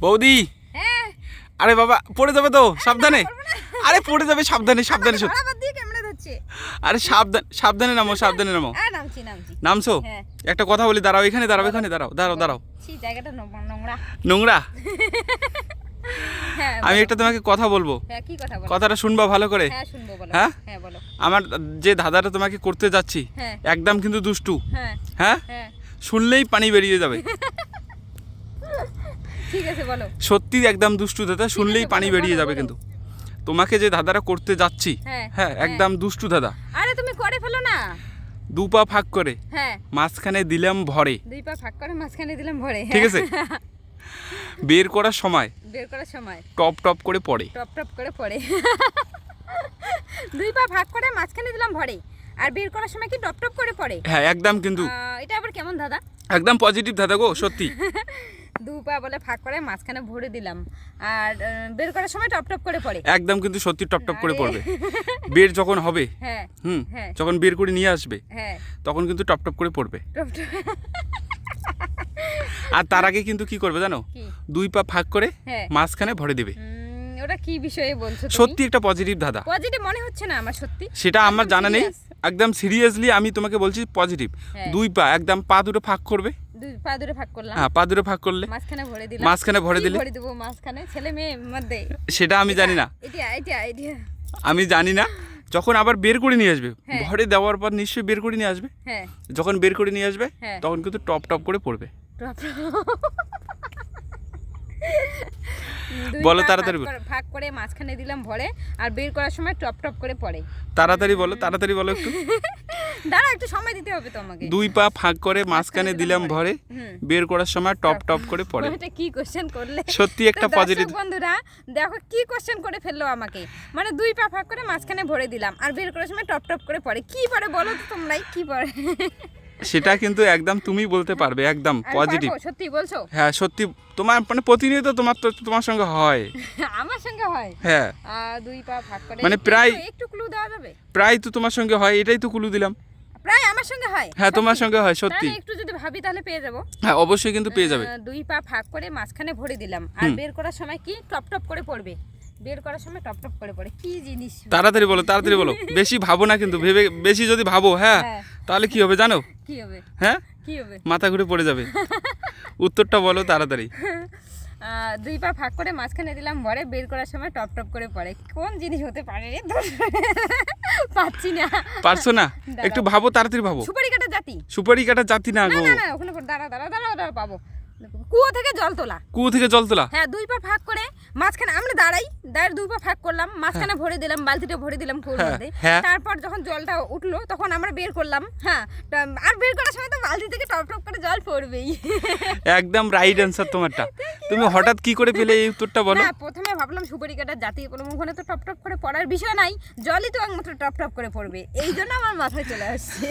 বৌদি, হ্যাঁ আরে বাবা পড়ে যাবে তো, সাবধানে। করবো না। আরে পড়ে যাবে, সাবধানে সাবধানে। ধরাবাদ দিয়ে ক্যামেরা ধরছে। আরে সাবধানে নামো, সাবধানে নামো। নামছি নামছি। নামছো? হ্যাঁ। একটা কথা বলি, দাঁড়াও এখানে, দাঁড়াও এখানে, দাঁড়াও দাঁড়াও দাঁড়াও। সেই জায়গাটা নোংরা। নোংরা? হ্যাঁ আমি বলো। একটা তোমাকে কথা বলবো, হ্যাঁ কি কথা বলো? কথাটা শুনবা ভালো করে। হ্যাঁ শুনবো, বলো। হ্যাঁ? হ্যাঁ বলো। আমার যে ধাঁধাটা তোমাকে করতে যাচ্ছি হ্যাঁ। একদম কিন্তু দুষ্টু। হ্যাঁ হ্যাঁ, হ্যাঁ শুনলেই পানি বেরিয়ে যাবে। ঠিক আছে বলো। সত্যি একদম দুষ্টু দাদা, শুনলেই বলো, পানি বলো, বেরিয়ে যাবে বলো। কিন্তু। তোমাকে যে ধাঁধাটা করতে যাচ্ছি, হ্যাঁ, হ্যাঁ একদম দুষ্টু দাদা। আরে তুমি করে ফেলো না। দু পা ফাঁক করে হ্যাঁ, মাঝখানে দিলাম ভরে, দুই পা ফাঁক করে মাঝখানে দিলাম ভরে। ঠিক আছে? বের করার সময় বের করার সময় টপ টপ করে পড়ে। টপ টপ করে পড়ে। দুই পা ভাগ করে মাঝখানে দিলাম ভরে, আর বের করার সময় কি টপ টপ করে পড়ে। হ্যাঁ একদম কিন্তু এটা আবার কেমন দাদা? একদম পজিটিভ দাদা গো, সত্যি। দু পা বলে ফাঁক করে মাঝখানে ভরে দিলাম, আর বের করার সময় টপ টপ করে পড়ে। একদম কিন্তু সত্যি টপ টপ করে আরে। পড়বে। বের যখন হবে, হ্যাঁ হ্যাঁ যখন বের করে নিয়ে আসবে হ্যাঁ তখন কিন্তু টপ টপ করে পড়বে। Top top. আর তার আগে কিন্তু কি করবে জানো? কি? দুই পা ফাঁক করে হ্যাঁ। মাঝখানে ভরে দিবে। ওটা কি বিষয়ে বলছো তুমি? সত্যি একটা পজিটিভ ধাঁধা। পজিটিভ মনে হচ্ছে না আমার সত্যি। সেটা আমার একদম জানা নেই, serious। একদম সিরিয়াসলি আমি তোমাকে বলছি পজিটিভ। হ্যাঁ। দুই পা একদম পা দুটো ফাঁক করবে। দুই পা দূরে ভাগ করলাম, হ্যাঁ, পা দুটো ফাঁক করলে মাঝখানে ভরে দিলাম। মাঝখানে ভরে কি দিলে ভরে দেবো মাঝখানে? ছেলে মেয়ে মধ্যে? সেটা আমি জানি না, এটা এটা এটা আমি জানি না। যখন আবার বের করে নিয়ে আসবে, হ্যাঁ। ভরে দেওয়ার পর নিশ্চয়ই বের করে নিয়ে আসবে। হ্যাঁ যখন বের করে নিয়ে আসবে হ্যাঁ। তখন কিন্তু টপ টপ করে পড়বে। টপ বলো তাড়াতাড়ি বলো। ভাগ করে মাঝখানে দিলাম ভরে, আর বের করার সময় টপ টপ করে পড়ে। তাড়াতাড়ি বলো, তাড়াতাড়ি বলো একটু। দাঁড়া, একটু সময় দিতে হবে তো আমাকে। দুই পা ফাঁক করে মাঝখানে দিলাম ভরে, হুম। বের করার সময় টপ টপ করে পড়ে। এটা কি কোশ্চেন করলে? সত্যি একটা তো দর্শক পজিটিভ। বন্ধুরা দেখো কি কোশ্চেন করে ফেললো আমাকে। মানে দুই পা ফাঁক করে মাঝখানে ভরে দিলাম, আর বের করার সময় টপ টপ করে পড়ে। কি পড়ে বলো তো তোমরাই, কি পড়ে? সেটা কিন্তু একদম তুমি বলতে পারবে, একদম আমি পজিটিভ। পারবো? সত্যি বলছো? হ্যাঁ সত্যি, তোমার মানে প্রতিনিয়ত তোমার সঙ্গে হয়। আমার সঙ্গে হয়? হ্যাঁ দুই পা ভাগ করে মানে প্রায়- একটু ক্লু দেওয়া যাবে? প্রায় তো তোমার সঙ্গে হয়, এটাই তো কুলু দিলাম। প্রায় আমার সঙ্গে হয়? হ্যাঁ তোমার সত্যি? সঙ্গে হয়, সত্যি। তাহলে একটু যদি ভাবি তাহলে পেয়ে যাবো। হ্যাঁ অবশ্যই কিন্তু পেয়ে যাবে। দুই পা ফাঁক করে মাঝখানে ভরে দিলাম, আর বের করার সময় কি টপ টপ করে পড়বে। বের করার সময় টপ টপ করে পড়ে, কি জিনিস? তাড়াতাড়ি বলো, তাড়াতাড়ি বলো। বেশি ভাবো না কিন্তু, ভেবে বেশি যদি ভাবো হ্যাঁ হ্যাঁ। তাহলে কি হবে জানো? কি হবে? হ্যাঁ, কি হবে? মাথা ঘুরে পড়ে যাবে। উত্তরটা বলো তাড়াতাড়ি। দুই পা ফাঁক করে মাঝখানে দিলাম ভরে, বের করার সময় টপ টপ করে পড়ে। কোন জিনিস হতে পারে রে? পাচ্ছি না। পারছো না? দাঁড়াও। একটু ভাবো, তাড়াতাড়ি ভাবো। সুপারি কাটা জাতি? সুপারি কাটা জাতি না না গো। না না, ওখানে দাঁড়া দাঁড়া দাঁড়া দাঁড়া, পাবো। কুয়ো থেকে জল তোলা। কুয়ো থেকে জল তোলা। হ্যাঁ, দুই পা ফাঁক করে মাঝখানে আমরা দাঁড়াই দুই পা ফাঁক করলাম, মাঝখানে ভরে দিলাম, বালতিটা ভরে দিলাম কুয়োর হ্যাঁ, মধ্যে। হ্যাঁ। তারপর যখন জলটা উঠলো তখন আমরা বের করলাম। হ্যাঁ, আর বের করার সময় তো বালতি থেকে টপ টপ করে জল পড়বেই। একদম রাইট অ্যান্সার তোমারটা। তুমি হঠাৎ কি করে পেলে এই উত্তরটা বলো? না, প্রথমে ভাবলাম সুপারি কাটার জাতি, কোনো ওখানে তো টপ টপ করে পড়ার বিষয় নাই, জলই তো একমাত্র টপ টপ করে পড়বে, এই জন্য আমার মাথায় চলে আসছে।